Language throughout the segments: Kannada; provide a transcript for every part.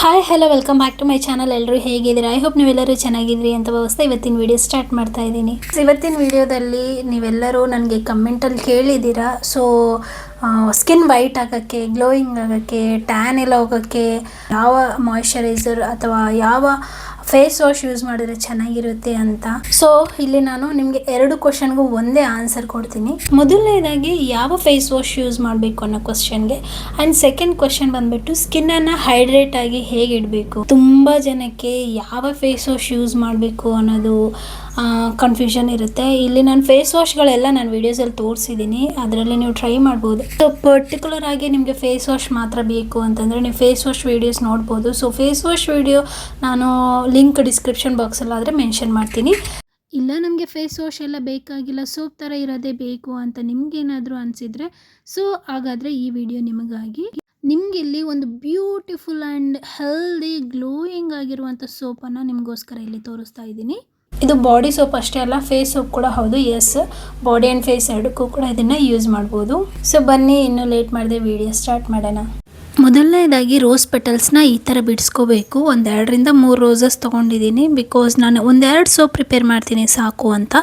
Hi hello welcome back to my channel. ಎಲ್ಲರೂ ಹೇಗಿದ್ದೀರಾ? ಐ ಹೋಪ್ ನೀವೆಲ್ಲರೂ ಚೆನ್ನಾಗಿದ್ರಿ ಅಂತ ಭಾವಿಸ್ತಾ ಇವತ್ತಿನ ವಿಡಿಯೋ ಸ್ಟಾರ್ಟ್ ಮಾಡ್ತಾ ಇದ್ದೀನಿ. ಇವತ್ತಿನ ವಿಡಿಯೋದಲ್ಲಿ ನೀವೆಲ್ಲರೂ ನನಗೆ ಕಮೆಂಟಲ್ಲಿ ಕೇಳಿದ್ದೀರಾ. ಸೊ ಸ್ಕಿನ್ ವೈಟ್ ಆಗೋಕ್ಕೆ, ಗ್ಲೋಯಿಂಗ್ ಆಗೋಕ್ಕೆ, ಟ್ಯಾನ್ ಎಲ್ಲ ಹೋಗೋಕ್ಕೆ ಯಾವ ಮಾಯಿಶ್ಚರೈಸರ್ ಅಥವಾ ಯಾವ ಫೇಸ್ ವಾಶ್ ಯೂಸ್ ಮಾಡಿದ್ರೆ ಚೆನ್ನಾಗಿರುತ್ತೆ ಅಂತ. ಸೊ ಇಲ್ಲಿ ನಾನು ನಿಮಗೆ 2 ಕ್ವಶನ್ಗೂ ಒಂದೇ ಆನ್ಸರ್ ಕೊಡ್ತೀನಿ. ಮೊದಲನೇದಾಗಿ ಯಾವ ಫೇಸ್ ವಾಶ್ ಯೂಸ್ ಮಾಡಬೇಕು ಅನ್ನೋ ಕ್ವಶನ್ಗೆ, ಆ್ಯಂಡ್ ಸೆಕೆಂಡ್ ಕ್ವಶನ್ ಬಂದ್ಬಿಟ್ಟು ಸ್ಕಿನ್ನನ್ನು ಹೈಡ್ರೇಟ್ ಆಗಿ ಹೇಗೆ ಇಡಬೇಕು. ತುಂಬ ಜನಕ್ಕೆ ಯಾವ ಫೇಸ್ ವಾಶ್ ಯೂಸ್ ಮಾಡಬೇಕು ಅನ್ನೋದು ಕನ್ಫ್ಯೂಷನ್ ಇರುತ್ತೆ. ಇಲ್ಲಿ ನಾನು ಫೇಸ್ ವಾಶ್ಗಳೆಲ್ಲ ನಾನು ವೀಡಿಯೋಸಲ್ಲಿ ತೋರಿಸಿದ್ದೀನಿ, ಅದರಲ್ಲಿ ನೀವು ಟ್ರೈ ಮಾಡ್ಬೋದು. ಸೊ ಪರ್ಟಿಕ್ಯುಲರ್ ಆಗಿ ನಿಮಗೆ ಫೇಸ್ ವಾಶ್ ಮಾತ್ರ ಬೇಕು ಅಂತಂದರೆ ನೀವು ಫೇಸ್ ವಾಶ್ ವೀಡಿಯೋಸ್ ನೋಡ್ಬೋದು. ಸೊ ಫೇಸ್ ವಾಶ್ ವೀಡಿಯೋ ನಾನು ಲಿಂಕ್ ಡಿಸ್ಕ್ರಿಪ್ಷನ್ ಬಾಕ್ಸಲ್ಲಾದರೆ ಮೆನ್ಷನ್ ಮಾಡ್ತೀನಿ. ಇಲ್ಲ ನಮಗೆ ಫೇಸ್ ವಾಶ್ ಎಲ್ಲ ಬೇಕಾಗಿಲ್ಲ, ಸೋಪ್ ಥರ ಇರೋದೇ ಬೇಕು ಅಂತ ನಿಮಗೇನಾದರೂ ಅನಿಸಿದರೆ ಸೊ ಹಾಗಾದರೆ ಈ ವಿಡಿಯೋ ನಿಮಗಾಗಿ. ನಿಮಗೆ ಇಲ್ಲಿ ಒಂದು ಬ್ಯೂಟಿಫುಲ್ ಆ್ಯಂಡ್ ಹೆಲ್ದಿ ಗ್ಲೋಯಿಂಗ್ ಆಗಿರುವಂಥ ಸೋಪನ್ನು ನಿಮಗೋಸ್ಕರ ಇಲ್ಲಿ ತೋರಿಸ್ತಾ ಇದ್ದೀನಿ. ಇದು ಬಾಡಿ ಸೋಪ್ ಅಷ್ಟೇ ಅಲ್ಲ, ಫೇಸ್ ಸೋಪ್ ಕೂಡ ಹೌದು. ಎಸ್, ಬಾಡಿ ಆ್ಯಂಡ್ ಫೇಸ್ ಎರಡಕ್ಕೂ ಕೂಡ ಇದನ್ನು ಯೂಸ್ ಮಾಡ್ಬೋದು. ಸೊ ಬನ್ನಿ ಇನ್ನೂ ಲೇಟ್ ಮಾಡದೆ ವಿಡಿಯೋ ಸ್ಟಾರ್ಟ್ ಮಾಡೋಣ. ಮೊದಲನೇದಾಗಿ ರೋಸ್ ಪೆಟಲ್ಸ್ನ ಈ ಥರ ಬಿಡಿಸ್ಕೋಬೇಕು. 1-2 ರೋಸಸ್ ತೊಗೊಂಡಿದ್ದೀನಿ, ಬಿಕಾಸ್ ನಾನು 1-2 ಸೋಪ್ ಪ್ರಿಪೇರ್ ಮಾಡ್ತೀನಿ ಸಾಕು ಅಂತ.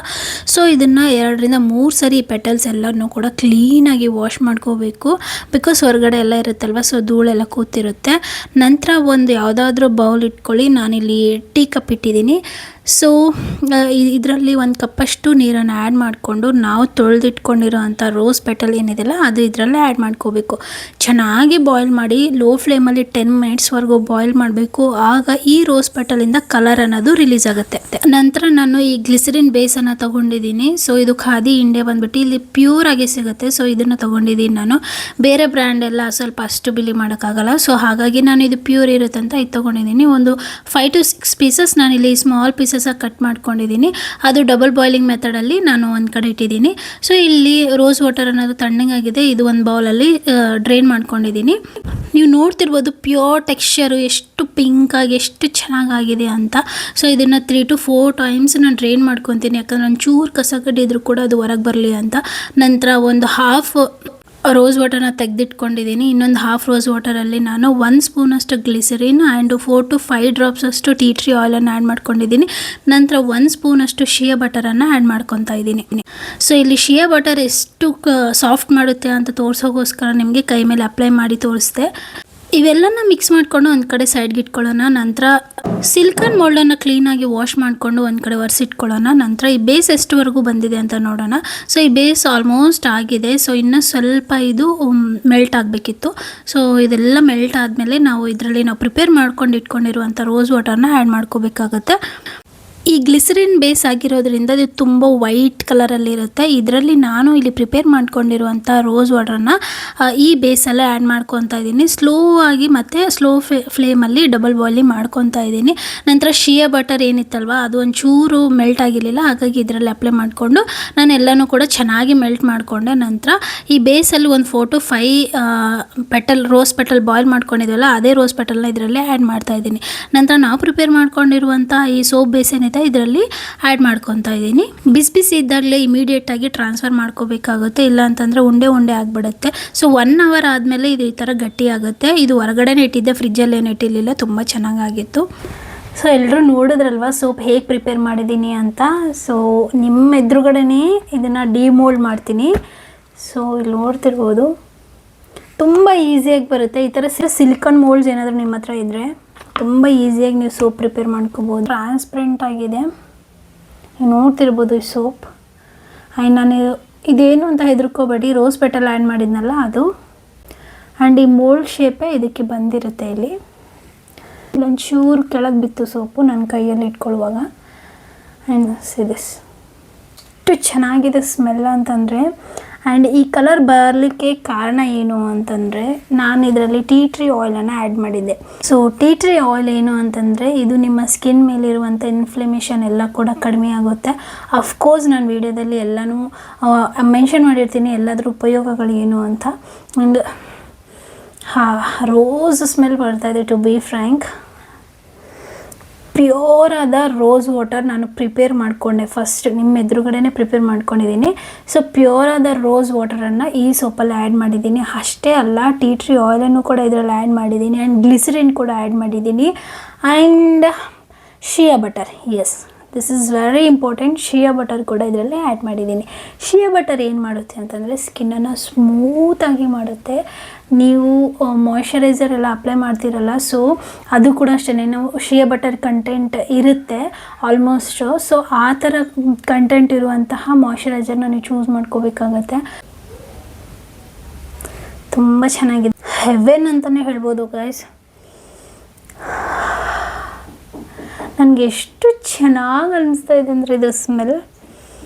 ಸೊ ಇದನ್ನು 2-3 ಸರಿ ಪೆಟಲ್ಸ್ ಎಲ್ಲನೂ ಕೂಡ ಕ್ಲೀನಾಗಿ ವಾಶ್ ಮಾಡ್ಕೋಬೇಕು, ಬಿಕಾಸ್ ಹೊರಗಡೆ ಎಲ್ಲ ಇರುತ್ತಲ್ವ, ಸೊ ಧೂಳೆಲ್ಲ ಕೂತಿರುತ್ತೆ. ನಂತರ ಒಂದು ಯಾವುದಾದ್ರೂ ಬೌಲ್ ಇಟ್ಕೊಳ್ಳಿ. ನಾನಿಲ್ಲಿ ಟೀ ಕಪ್ ಇಟ್ಟಿದ್ದೀನಿ. ಸೊ ಇದರಲ್ಲಿ 1 ಕಪ್ಪಷ್ಟು ನೀರನ್ನು ಆ್ಯಡ್ ಮಾಡಿಕೊಂಡು ನಾವು ತೊಳೆದಿಟ್ಕೊಂಡಿರೋ ಅಂಥ ರೋಸ್ ಪೆಟಲ್ ಏನಿದೆಯಲ್ಲ ಅದು ಇದರಲ್ಲೇ ಆ್ಯಡ್ ಮಾಡ್ಕೋಬೇಕು. ಚೆನ್ನಾಗಿ ಬಾಯ್ಲ್ ಮಾಡಿ ಲೋ ಫ್ಲೇಮಲ್ಲಿ 10 ಮಿನಿಟ್ಸ್ವರೆಗೂ ಬಾಯ್ಲ್ ಮಾಡಬೇಕು. ಆಗ ಈ ರೋಸ್ ಪೆಟಲಿಂದ ಕಲರ್ ಅನ್ನೋದು ರಿಲೀಸ್ ಆಗುತ್ತೆ. ನಂತರ ನಾನು ಈ ಗ್ಲಿಸರಿನ್ ಬೇಸನ್ನು ತೊಗೊಂಡಿದ್ದೀನಿ. ಸೊ ಇದು ಖಾದಿ ಇಂಡಿಯಾ ಬಂದ್ಬಿಟ್ಟು ಇಲ್ಲಿ ಪ್ಯೂರ್ ಆಗಿ ಸಿಗುತ್ತೆ. ಸೊ ಇದನ್ನು ತೊಗೊಂಡಿದ್ದೀನಿ ನಾನು. ಬೇರೆ ಬ್ರ್ಯಾಂಡ್ ಎಲ್ಲ ಸ್ವಲ್ಪ ಅಷ್ಟು ಬಿಲಿ ಮಾಡೋಕ್ಕಾಗಲ್ಲ. ಸೊ ಹಾಗಾಗಿ ನಾನು ಇದು ಪ್ಯೂರ್ ಇರುತ್ತೆ ಅಂತ ಇದು ತೊಗೊಂಡಿದ್ದೀನಿ. ಒಂದು 5 to 6 ಪೀಸಸ್ ನಾನಿಲ್ಲಿ ಸ್ಮಾಲ್ ಪೀಸಸ್ ಕಟ್ ಮಾಡ್ಕೊಂಡಿದ್ದೀನಿ. ಅದು ಡಬಲ್ ಬಾಯ್ಲಿಂಗ್ ಮೆಥಡಲ್ಲಿ ನಾನು ಒಂದು ಕಡೆ ಇಟ್ಟಿದ್ದೀನಿ. ಸೊ ಇಲ್ಲಿ ರೋಸ್ ವಾಟರ್ ಅನ್ನೋದು ತಣ್ಣಗಾಗಿದೆ. ಇದು ಒಂದು ಬೌಲಲ್ಲಿ ಡ್ರೈನ್ ಮಾಡ್ಕೊಂಡಿದ್ದೀನಿ. ನೀವು ನೋಡ್ತಿರ್ಬೋದು ಪ್ಯೂರ್ ಟೆಕ್ಸ್ಚರು ಎಷ್ಟು ಪಿಂಕಾಗಿ ಎಷ್ಟು ಚೆನ್ನಾಗಾಗಿದೆ ಅಂತ. ಸೊ ಇದನ್ನು 3 to 4 ಟೈಮ್ಸ್ ನಾನು ಡ್ರೈನ್ ಮಾಡ್ಕೊತೀನಿ, ಯಾಕಂದರೆ ಒಂದು ಚೂರು ಕಸ ಕಡ್ಡಿದ್ರು ಕೂಡ ಅದು ಹೊರಗೆ ಬರಲಿ ಅಂತ. ನಂತರ ಒಂದು ಹಾಫ್ ರೋಸ್ ವಾಟರ್ನ ತೆಗೆದಿಟ್ಕೊಂಡಿದ್ದೀನಿ. ಇನ್ನೊಂದು ಹಾಫ್ ರೋಸ್ ವಾಟರಲ್ಲಿ ನಾನು 1 ಸ್ಪೂನಷ್ಟು ಗ್ಲಿಸರಿನ್ ಆ್ಯಂಡ್ 4 to 5 ಡ್ರಾಪ್ಸ್ ಅಷ್ಟು ಟೀ ಟ್ರೀ ಆಯಿಲನ್ನು ಆ್ಯಡ್ ಮಾಡ್ಕೊಂಡಿದ್ದೀನಿ. ನಂತರ 1 ಸ್ಪೂನಷ್ಟು ಶಿಯಾ ಬಟರನ್ನು ಆ್ಯಡ್ ಮಾಡ್ಕೊತಾ ಇದ್ದೀನಿ. ಸೊ ಇಲ್ಲಿ ಶಿಯಾ ಬಟರ್ ಎಷ್ಟು ಸಾಫ್ಟ್ ಮಾಡುತ್ತೆ ಅಂತ ತೋರಿಸೋಗೋಸ್ಕರ ನಿಮಗೆ ಕೈ ಮೇಲೆ ಅಪ್ಲೈ ಮಾಡಿ ತೋರಿಸ್ದೆ. ಇವೆಲ್ಲನ ಮಿಕ್ಸ್ ಮಾಡಿಕೊಂಡು ಒಂದು ಕಡೆ ಸೈಡ್ಗೆ ಇಟ್ಕೊಳ್ಳೋಣ. ನಂತರ ಸಿಲ್ಕನ್ ಮೋಲ್ಡನ್ನು ಕ್ಲೀನಾಗಿ ವಾಶ್ ಮಾಡಿಕೊಂಡು ಒಂದು ಕಡೆ ಒರೆಸಿಟ್ಕೊಳ್ಳೋಣ. ನಂತರ ಈ ಬೇಸ್ ಎಷ್ಟುವರೆಗೂ ಬಂದಿದೆ ಅಂತ ನೋಡೋಣ. ಸೊ ಈ ಬೇಸ್ ಆಲ್ಮೋಸ್ಟ್ ಆಗಿದೆ. ಸೊ ಇನ್ನೂ ಸ್ವಲ್ಪ ಇದು ಮೆಲ್ಟ್ ಆಗಬೇಕಿತ್ತು. ಸೊ ಇದೆಲ್ಲ ಮೆಲ್ಟ್ ಆದಮೇಲೆ ನಾವು ಇದರಲ್ಲಿ ನಾವು ಪ್ರಿಪೇರ್ ಮಾಡ್ಕೊಂಡು ಇಟ್ಕೊಂಡಿರುವಂಥ ರೋಸ್ ವಾಟರ್ನ ಆ್ಯಡ್ ಮಾಡ್ಕೋಬೇಕಾಗತ್ತೆ. ಈ ಗ್ಲಿಸರಿನ್ ಬೇಸ್ ಆಗಿರೋದ್ರಿಂದ ಇದು ತುಂಬ ವೈಟ್ ಕಲರಲ್ಲಿರುತ್ತೆ. ಇದರಲ್ಲಿ ನಾನು ಇಲ್ಲಿ ಪ್ರಿಪೇರ್ ಮಾಡ್ಕೊಂಡಿರುವಂಥ ರೋಸ್ ವಾಟರ್ನ ಈ ಬೇಸಲ್ಲೇ ಆ್ಯಡ್ ಮಾಡ್ಕೊತಾ ಇದ್ದೀನಿ. ಸ್ಲೋ ಆಗಿ ಮತ್ತು ಸ್ಲೋ ಫ್ಲೇಮಲ್ಲಿ ಡಬಲ್ ಬಾಯ್ಲಿಂಗ್ ಮಾಡ್ಕೊತಾ ಇದ್ದೀನಿ. ನಂತರ ಶಿಯಾ ಬಟರ್ ಏನಿತ್ತಲ್ವ ಅದು ಒಂಚೂರು ಮೆಲ್ಟ್ ಆಗಿರಲಿಲ್ಲ, ಹಾಗಾಗಿ ಇದರಲ್ಲಿ ಅಪ್ಲೈ ಮಾಡಿಕೊಂಡು ನಾನು ಎಲ್ಲನೂ ಕೂಡ ಚೆನ್ನಾಗಿ ಮೆಲ್ಟ್ ಮಾಡಿಕೊಂಡೆ. ನಂತರ ಈ ಬೇಸಲ್ಲಿ ಒಂದು 4 to 5 ರೋಸ್ ಪೆಟಲ್ ಬಾಯ್ಲ್ ಮಾಡ್ಕೊಂಡಿದ್ವಲ್ಲ ಅದೇ ರೋಸ್ ಪೆಟಲ್ನ ಇದರಲ್ಲೇ ಆ್ಯಡ್ ಮಾಡ್ತಾ ಇದ್ದೀನಿ. ನಂತರ ನಾವು ಪ್ರಿಪೇರ್ ಮಾಡ್ಕೊಂಡಿರುವಂಥ ಈ ಸೋಪ್ ಬೇಸ್ ಏನಿದೆ ಇದರಲ್ಲಿ ಆ್ಯಡ್ ಮಾಡ್ಕೊತಾ ಇದ್ದೀನಿ. ಬಿಸಿ ಇದ್ದಾಗಲೇ ಇಮಿಡಿಯೇಟಾಗಿ ಟ್ರಾನ್ಸ್ಫರ್ ಮಾಡ್ಕೋಬೇಕಾಗುತ್ತೆ, ಇಲ್ಲ ಅಂತಂದರೆ ಉಂಡೆ ಆಗಿಬಿಡುತ್ತೆ. ಸೊ 1 hour ಆದಮೇಲೆ ಇದು ಈ ಥರ ಗಟ್ಟಿ ಆಗುತ್ತೆ. ಇದು ಹೊರಗಡೆನೇ ಇಟ್ಟಿದ್ದೆ, ಫ್ರಿಜ್ಜಲ್ಲಿ ಏನು ಇಟ್ಟಿರಲಿಲ್ಲ, ತುಂಬ ಚೆನ್ನಾಗಾಗಿತ್ತು. ಸೊ ಎಲ್ಲರೂ ನೋಡಿದ್ರಲ್ವ ಸೋಪ್ ಹೇಗೆ ಪ್ರಿಪೇರ್ ಮಾಡಿದ್ದೀನಿ ಅಂತ. ಸೊ ನಿಮ್ಮ ಎದುರುಗಡೆನೇ ಇದನ್ನು ಡಿಮೋಲ್ಡ್ ಮಾಡ್ತೀನಿ. ಸೊ ಇಲ್ಲಿ ನೋಡ್ತಿರ್ಬೋದು ತುಂಬ ಈಸಿಯಾಗಿ ಬರುತ್ತೆ. ಈ ಥರ ಸಿಲಿಕಾನ್ ಮೋಲ್ಡ್ಸ್ ಏನಾದರೂ ನಿಮ್ಮ ಹತ್ರ ಇದ್ದರೆ ತುಂಬ ಈಸಿಯಾಗಿ ನೀವು ಸೋಪ್ ಪ್ರಿಪೇರ್ ಮಾಡ್ಕೋಬೋದು. ಟ್ರಾನ್ಸ್ಪರೆಂಟ್ ಆಗಿದೆ, ನೀವು ನೋಡ್ತಿರ್ಬೋದು ಈ ಸೋಪ್. ಆ್ಯಂಡ್ ನಾನು ಇದೇನು ಅಂತ ಹೆದರ್ಕೋಬೇಡಿ, ರೋಸ್ ಪೆಟಲ್ ಆ್ಯಡ್ ಮಾಡಿದ್ನಲ್ಲ ಅದು. ಆ್ಯಂಡ್ ಈ ಮೋಲ್ಡ್ ಶೇಪೇ ಇದಕ್ಕೆ ಬಂದಿರುತ್ತೆ. ಇಲ್ಲಿ ಇಲ್ಲೊಂಚೂರು ಕೆಳಗೆ ಬಿತ್ತು ಸೋಪು ನನ್ನ ಕೈಯಲ್ಲಿ ಇಟ್ಕೊಳ್ಳುವಾಗ. ಆ್ಯಂಡ್ ಸಿದಿಸ್ ಎಷ್ಟು ಚೆನ್ನಾಗಿದೆ ಸ್ಮೆಲ್ ಅಂತಂದರೆ. ಆ್ಯಂಡ್ ಈ ಕಲರ್ ಬರಲಿಕ್ಕೆ ಕಾರಣ ಏನು ಅಂತಂದರೆ ನಾನು ಇದರಲ್ಲಿ ಟೀ ಟ್ರೀ ಆಯಿಲನ್ನು ಆ್ಯಡ್ ಮಾಡಿದ್ದೆ. ಸೊ ಟೀ ಟ್ರೀ ಆಯಿಲ್ ಏನು ಅಂತಂದರೆ ಇದು ನಿಮ್ಮ ಸ್ಕಿನ್ ಮೇಲಿರುವಂಥ ಇನ್ಫ್ಲಮೇಷನ್ ಎಲ್ಲ ಕೂಡ ಕಡಿಮೆ ಆಗುತ್ತೆ. ಅಫ್ಕೋರ್ಸ್ ನಾನು ವೀಡಿಯೋದಲ್ಲಿ ಎಲ್ಲನೂ ಮೆನ್ಷನ್ ಮಾಡಿರ್ತೀನಿ ಎಲ್ಲದರ ಉಪಯೋಗಗಳು ಏನು ಅಂತ. ಆ್ಯಂಡ್ ರೋಸ್ ಸ್ಮೆಲ್ ಬರ್ತಾಯಿದೆ ಟು ಬಿ ಫ್ರ್ಯಾಂಕ್. ಪ್ಯೂರ್ ಆದ ರೋಸ್ ವಾಟರ್ ನಾನು ಪ್ರಿಪೇರ್ ಮಾಡಿಕೊಂಡೆ. ಫಸ್ಟ್ ನಿಮ್ಮ ಎದುರುಗಡೆನೇ ಪ್ರಿಪೇರ್ ಮಾಡ್ಕೊಂಡಿದ್ದೀನಿ. ಸೊ ಪ್ಯೂರ್ ಆದ ರೋಸ್ ವಾಟರನ್ನು ಈ ಸೋಪಲ್ಲಿ ಆ್ಯಡ್ ಮಾಡಿದ್ದೀನಿ. ಅಷ್ಟೇ ಅಲ್ಲ, ಟೀ ಟ್ರೀ ಆಯಿಲನ್ನು ಕೂಡ ಇದರಲ್ಲಿ ಆ್ಯಡ್ ಮಾಡಿದ್ದೀನಿ ಆ್ಯಂಡ್ ಗ್ಲಿಸರಿನ್ ಕೂಡ ಆ್ಯಡ್ ಮಾಡಿದ್ದೀನಿ and shea butter. Yes, this is very important. Shea butter ಕೂಡ ಇದರಲ್ಲಿ ಆ್ಯಡ್ ಮಾಡಿದ್ದೀನಿ. ಶಿಯಾ ಬಟರ್ ಏನು ಮಾಡುತ್ತೆ ಅಂತಂದರೆ ಸ್ಕಿನ್ನನ್ನು ಸ್ಮೂತಾಗಿ ಮಾಡುತ್ತೆ. ನೀವು ಮಾಯ್ಶ್ಚರೈಸರ್ ಎಲ್ಲ ಅಪ್ಲೈ ಮಾಡ್ತೀರಲ್ಲ, ಸೊ ಅದು ಕೂಡ ಅಷ್ಟೇ, ನಾವು ಶಿಯಾ ಬಟರ್ ಕಂಟೆಂಟ್ ಇರುತ್ತೆ ಆಲ್ಮೋಸ್ಟು. ಸೊ ಆ ಥರ ಕಂಟೆಂಟ್ ಇರುವಂತಹ ಮಾಯ್ಶ್ಚರೈಸರ್ನ ನೀವು ಚೂಸ್ ಮಾಡ್ಕೋಬೇಕಾಗತ್ತೆ. ತುಂಬ ಚೆನ್ನಾಗಿದೆ, ಹೆವೆನ್ ಅಂತಲೇ ಹೇಳ್ಬೋದು ಗೈಸ್. ನನಗೆ ಎಷ್ಟು ಚೆನ್ನಾಗಿ ಅನ್ನಿಸ್ತಾ ಇದೆ ಅಂದರೆ ಇದು ಸ್ಮೆಲ್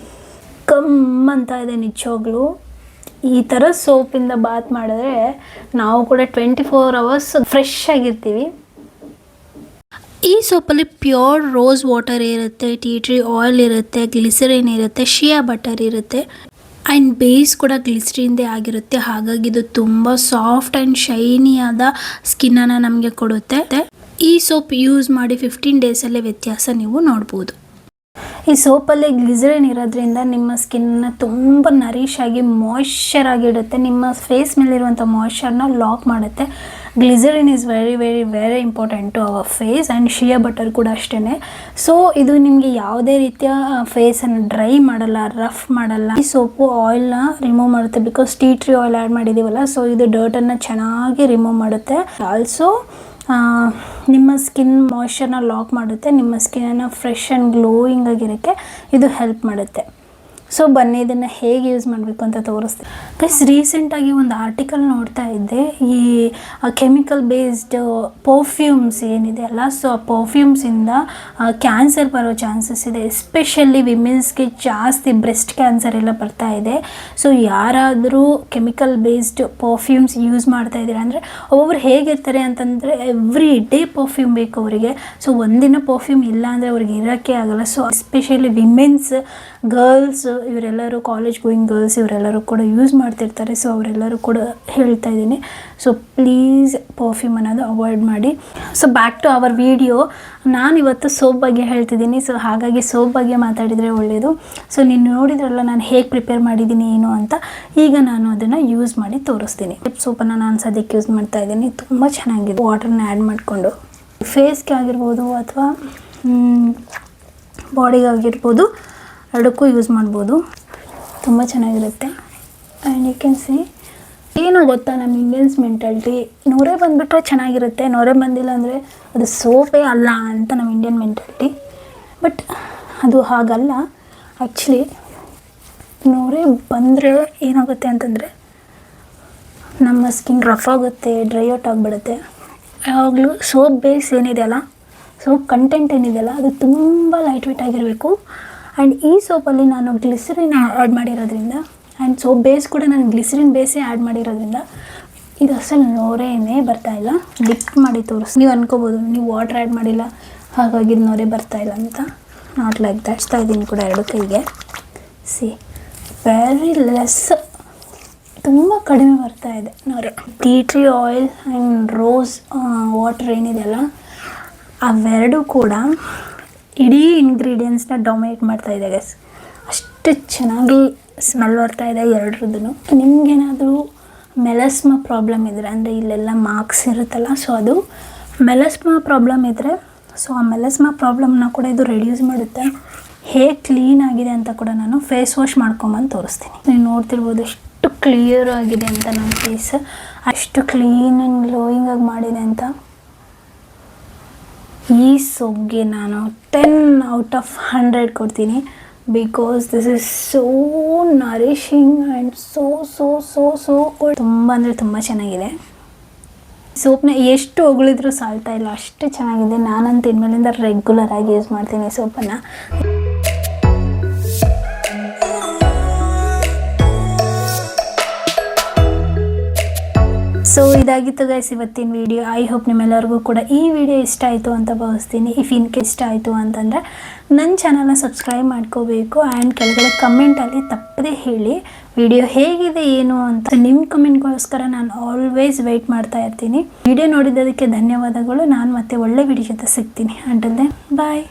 ಕಮ್ ಅಂತ ಇದೆ ನಿಜವಾಗ್ಲೂ. ಈ ಥರ ಸೋಪಿಂದ ಬಾತ್ ಮಾಡಿದ್ರೆ ನಾವು ಕೂಡ 24 hours ಫ್ರೆಶ್ ಆಗಿರ್ತೀವಿ. ಈ ಸೋಪಲ್ಲಿ ಪ್ಯೂರ್ ರೋಸ್ ವಾಟರ್ ಇರುತ್ತೆ, ಟೀ ಟ್ರೀ ಆಯಿಲ್ ಇರುತ್ತೆ, ಗ್ಲಿಸರಿನ್ ಇರುತ್ತೆ, ಶಿಯಾ ಬಟರ್ ಇರುತ್ತೆ ಆ್ಯಂಡ್ ಬೇಸ್ ಕೂಡ ಗ್ಲಿಸರಿಂದೇ ಆಗಿರುತ್ತೆ. ಹಾಗಾಗಿ ಇದು ತುಂಬ ಸಾಫ್ಟ್ ಆ್ಯಂಡ್ ಶೈನಿಯಾದ ಸ್ಕಿನ್ನನ್ನು ನಮಗೆ ಕೊಡುತ್ತೆ. ಈ ಸೋಪ್ ಯೂಸ್ ಮಾಡಿ 15 ಡೇಸಲ್ಲೇ ವ್ಯತ್ಯಾಸ ನೀವು ನೋಡ್ಬೋದು. ಈ ಸೋಪಲ್ಲಿ ಗ್ಲಿಸರಿನ್ ಇರೋದ್ರಿಂದ ನಿಮ್ಮ ಸ್ಕಿನ್ನ ತುಂಬ ನರಿಶ್ ಆಗಿ ಮಾಯ್ಶ್ಚರ್ ಆಗಿಡುತ್ತೆ. ನಿಮ್ಮ ಫೇಸ್ ಮೇಲಿರುವಂಥ ಮಾಯ್ಶ್ಚರ್ನ ಲಾಕ್ ಮಾಡುತ್ತೆ. Glycerine is very very very important to our face and shea butter ಕೂಡ ಅಷ್ಟೇ. ಸೊ ಇದು ನಿಮಗೆ ಯಾವುದೇ ರೀತಿಯ ಫೇಸನ್ನು ಡ್ರೈ ಮಾಡಲ್ಲ, ರಫ್ ಮಾಡಲ್ಲ. ಈ ಸೋಪು ಆಯಿಲ್ನ ರಿಮೂವ್ ಮಾಡುತ್ತೆ, because tea tree oil add ಮಾಡಿದ್ದೀವಲ್ಲ, ಸೊ ಇದು ಡರ್ಟನ್ನು ಚೆನ್ನಾಗಿ ರಿಮೂವ್ ಮಾಡುತ್ತೆ. ಆಲ್ಸೋ ನಿಮ್ಮ ಸ್ಕಿನ್ ಮಾಯ್ಶ್ಚರ್ನ ಲಾಕ್ ಮಾಡುತ್ತೆ. ನಿಮ್ಮ ಸ್ಕಿನ್ನನ್ನು ಫ್ರೆಶ್ ಆ್ಯಂಡ್ ಗ್ಲೋಯಿಂಗ್ ಆಗಿರೋಕ್ಕೆ ಇದು ಹೆಲ್ಪ್ ಮಾಡುತ್ತೆ. ಸೊ ಬನ್ನಿ ಇದನ್ನು ಹೇಗೆ ಯೂಸ್ ಮಾಡಬೇಕು ಅಂತ ತೋರಿಸ್ತೀನಿ. ಗೈಸ್, ರೀಸೆಂಟಾಗಿ ಒಂದು ಆರ್ಟಿಕಲ್ ನೋಡ್ತಾ ಇದ್ದೆ. ಈ ಕೆಮಿಕಲ್ ಬೇಸ್ಡ್ ಪರ್ಫ್ಯೂಮ್ಸ್ ಏನಿದೆ ಅಲ್ಲ, ಸೊ ಆ ಪರ್ಫ್ಯೂಮ್ಸಿಂದ ಕ್ಯಾನ್ಸರ್ ಬರೋ ಚಾನ್ಸಸ್ ಇದೆ. ಎಸ್ಪೆಷಲಿ ವಿಮೆನ್ಸ್ಗೆ ಜಾಸ್ತಿ ಬ್ರೆಸ್ಟ್ ಕ್ಯಾನ್ಸರ್ ಎಲ್ಲ ಬರ್ತಾ ಇದೆ. ಸೊ ಯಾರಾದರೂ ಕೆಮಿಕಲ್ ಬೇಸ್ಡ್ ಪರ್ಫ್ಯೂಮ್ಸ್ ಯೂಸ್ ಮಾಡ್ತಾ ಇದ್ದೀರಾ ಅಂದರೆ, ಒಬ್ಬೊಬ್ರು ಹೇಗಿರ್ತಾರೆ ಅಂತಂದರೆ ಎವ್ರಿ ಡೇ ಪರ್ಫ್ಯೂಮ್ ಬೇಕು ಅವರಿಗೆ. ಸೊ ಒಂದಿನ ಪರ್ಫ್ಯೂಮ್ ಇಲ್ಲ ಅಂದರೆ ಅವ್ರಿಗೆ ಇರೋಕ್ಕೆ ಆಗಲ್ಲ. ಸೊ ಎಸ್ಪೆಷಲಿ ವಿಮೆನ್ಸ್, ಗರ್ಲ್ಸ್, ಇವರೆಲ್ಲರೂ ಕಾಲೇಜ್ ಗೋಯಿಂಗ್ ಗರ್ಲ್ಸ್ ಇವರೆಲ್ಲರೂ ಕೂಡ ಯೂಸ್ ಮಾಡ್ತಿರ್ತಾರೆ. ಸೊ ಅವರೆಲ್ಲರೂ ಕೂಡ ಹೇಳ್ತಾ ಇದ್ದೀನಿ, ಸೊ ಪ್ಲೀಸ್ ಪರ್ಫ್ಯೂಮ್ ಅನ್ನೋದು ಅವಾಯ್ಡ್ ಮಾಡಿ. So back to our video. ನಾನಿವತ್ತು ಸೋಪ್ ಬಗ್ಗೆ ಹೇಳ್ತಿದ್ದೀನಿ, ಸೊ ಹಾಗಾಗಿ ಸೋಪ್ ಬಗ್ಗೆ ಮಾತಾಡಿದರೆ ಒಳ್ಳೆಯದು. ಸೊ ನೀವು ನೋಡಿದ್ರಲ್ಲ ನಾನು ಹೇಗೆ ಪ್ರಿಪೇರ್ ಮಾಡಿದ್ದೀನಿ ಏನು ಅಂತ. ಈಗ ನಾನು ಅದನ್ನು ಯೂಸ್ ಮಾಡಿ ತೋರಿಸ್ತೀನಿ. ಸೋಪನ್ನು ನಾನು ಸದ್ಯಕ್ಕೆ ಯೂಸ್ ಮಾಡ್ತಾ ಇದ್ದೀನಿ. ತುಂಬ ಚೆನ್ನಾಗಿದೆ. ವಾಟರ್ನ ಆ್ಯಡ್ ಮಾಡಿಕೊಂಡು ಫೇಸ್ಗೆ ಆಗಿರ್ಬೋದು ಅಥವಾ ಬಾಡಿಗಾಗಿರ್ಬೋದು, ಎರಡಕ್ಕೂ ಯೂಸ್ ಮಾಡ್ಬೋದು. ತುಂಬ ಚೆನ್ನಾಗಿರುತ್ತೆ. ಆ್ಯಂಡ್ ಯು ಕ್ಯಾನ್ ಸಿ, ಏನೋ ಗೊತ್ತಾ ನಮ್ಮ ಇಂಡಿಯನ್ಸ್ ಮೆಂಟಾಲಿಟಿ, ನೊರೆ ಬಂದುಬಿಟ್ರೆ ಚೆನ್ನಾಗಿರುತ್ತೆ, ನೊರೆ ಬಂದಿಲ್ಲ ಅಂದರೆ ಅದು ಸೋಪೇ ಅಲ್ಲ ಅಂತ ನಮ್ಮ ಇಂಡಿಯನ್ ಮೆಂಟಾಲಿಟಿ. ಬಟ್ ಅದು ಹಾಗಲ್ಲ. ಆ್ಯಕ್ಚುಲಿ ನೊರೆ ಬಂದರೆ ಏನಾಗುತ್ತೆ ಅಂತಂದರೆ ನಮ್ಮ ಸ್ಕಿನ್ ರಫ್ ಆಗುತ್ತೆ, ಡ್ರೈ ಔಟ್ ಆಗಿಬಿಡುತ್ತೆ. ಯಾವಾಗಲೂ ಸೋಪ್ ಬೇಸ್ ಏನಿದೆಯಲ್ಲ, ಸೋಪ್ ಕಂಟೆಂಟ್ ಏನಿದೆಯಲ್ಲ, ಅದು ತುಂಬ ಲೈಟ್ ವೇಟ್ ಆಗಿರಬೇಕು. ಆ್ಯಂಡ್ ಈ ಸೋಪಲ್ಲಿ ನಾನು ಗ್ಲಿಸರಿನ್ ಆ್ಯಡ್ ಮಾಡಿರೋದ್ರಿಂದ ಆ್ಯಂಡ್ ಸೋಪ್ ಬೇಸ್ ಕೂಡ ನಾನು ಗ್ಲಿಸರಿನ್ ಬೇಸೇ ಆ್ಯಡ್ ಮಾಡಿರೋದ್ರಿಂದ ಇದು ಅಸಲು ನೊರೆನೇ ಬರ್ತಾಯಿಲ್ಲ. ಡಿಪ್ ಮಾಡಿ ತೋರಿಸಿ. ನೀವು ಅನ್ಕೋಬೋದು ನೀವು ವಾಟರ್ ಆ್ಯಡ್ ಮಾಡಿಲ್ಲ ಹಾಗಾಗಿ ಇದು ನೊರೆ ಬರ್ತಾಯಿಲ್ಲ ಅಂತ. Not like that. ಹಚ್ತಾ ಇದ್ದೀನಿ ಕೂಡ ಎರಡು ಕೈಗೆ. ಸಿ, ವೆರಿ ಲೆಸ್, ತುಂಬ ಕಡಿಮೆ ಬರ್ತಾ ಇದೆ ನೊರೆ. Tea tree oil and rose water ಏನಿದೆಯಲ್ಲ, ಅವೆರಡೂ ಕೂಡ ಇಡೀ ಇಂಗ್ರೀಡಿಯೆಂಟ್ಸ್ನ ಡೊಮಿನೇಟ್ ಮಾಡ್ತಾ ಇದೆ ಗೈಸ್. ಅಷ್ಟು ಚೆನ್ನಾಗಿ ಸ್ಮೆಲ್ ಬರ್ತಾ ಇದೆ ಎರಡರದ್ದು. ನಿಮಗೇನಾದರೂ ಮೆಲಸ್ಮಾ ಪ್ರಾಬ್ಲಮ್ ಇದ್ದರೆ, ಅಂದರೆ ಇಲ್ಲೆಲ್ಲ ಮಾರ್ಕ್ಸ್ ಇರುತ್ತಲ್ಲ, ಸೊ ಅದು ಮೆಲಸ್ಮಾ ಪ್ರಾಬ್ಲಮ್ ಇದ್ದರೆ, ಸೊ ಆ ಮೆಲಸ್ಮಾ ಪ್ರಾಬ್ಲಮ್ನ ಕೂಡ ಇದು ರೆಡ್ಯೂಸ್ ಮಾಡುತ್ತೆ. ಹೇಗೆ ಕ್ಲೀನ್ ಆಗಿದೆ ಅಂತ ಕೂಡ ನಾನು ಫೇಸ್ ವಾಶ್ ಮಾಡ್ಕೊಂಬಂದು ತೋರಿಸ್ತೀನಿ. ನೀವು ನೋಡ್ತಿರ್ಬೋದು ಎಷ್ಟು ಕ್ಲಿಯರ್ ಆಗಿದೆ ಅಂತ ನನ್ನ ಫೇಸ್, ಅಷ್ಟು ಕ್ಲೀನ್ ಆ್ಯಂಡ್ ಗ್ಲೋಯಿಂಗ್ ಆಗಿ ಮಾಡಿದೆ ಅಂತ. ಈ ಸೋಪ್ಗೆ ನಾನು 10 out of 100 ಕೊಡ್ತೀನಿ. Because this is so nourishing and so good. ತುಂಬ ಅಂದರೆ ತುಂಬ ಚೆನ್ನಾಗಿದೆ. ಸೋಪ್ನ ಎಷ್ಟು ಹೊಗಳಿದ್ರೂ ಸಾಲ್ತಾ ಇಲ್ಲ, ಅಷ್ಟು ಚೆನ್ನಾಗಿದೆ. ನಾನಂತೂ ಇನ್ಮೇಲಿಂದ ರೆಗ್ಯುಲರ್ ಆಗಿ ಯೂಸ್ ಮಾಡ್ತೀನಿ ಸೋಪನ್ನು. ಸೊ ಇದಾಗಿತ್ತು ಗೈಸ್ ಇವತ್ತಿನ ವಿಡಿಯೋ. ಐ ಹೋಪ್ ನಿಮ್ಮೆಲ್ಲರಿಗೂ ಕೂಡ ಈ ವಿಡಿಯೋ ಇಷ್ಟ ಆಯಿತು ಅಂತ ಭಾವಿಸ್ತೀನಿ. ಇಫ್ ಇನ್ ಕೇಸ್ ಇಷ್ಟ ಆಯಿತು ಅಂತಂದರೆ ನನ್ನ ಚಾನಲ್ನ ಸಬ್ಸ್ಕ್ರೈಬ್ ಮಾಡ್ಕೋಬೇಕು. ಆ್ಯಂಡ್ ಕೆಳಗಡೆ ಕಮೆಂಟಲ್ಲಿ ತಪ್ಪದೇ ಹೇಳಿ ವಿಡಿಯೋ ಹೇಗಿದೆ ಏನು ಅಂತ ನಿಮ್ಮ ಕಮೆಂಟ್ಗೋಸ್ಕರ ನಾನು ಆಲ್ವೇಸ್ ವೆಯ್ಟ್ ಮಾಡ್ತಾ ಇರ್ತೀನಿ. ವಿಡಿಯೋ ನೋಡಿದ್ದಕ್ಕೆ ಧನ್ಯವಾದಗಳು. ನಾನು ಮತ್ತೆ ಒಳ್ಳೆ ವಿಡಿಯೋ ಜೊತೆ ಸಿಗ್ತೀನಿ. ಅಂಟಿಲ್ ದೆನ್ ಬಾಯ್.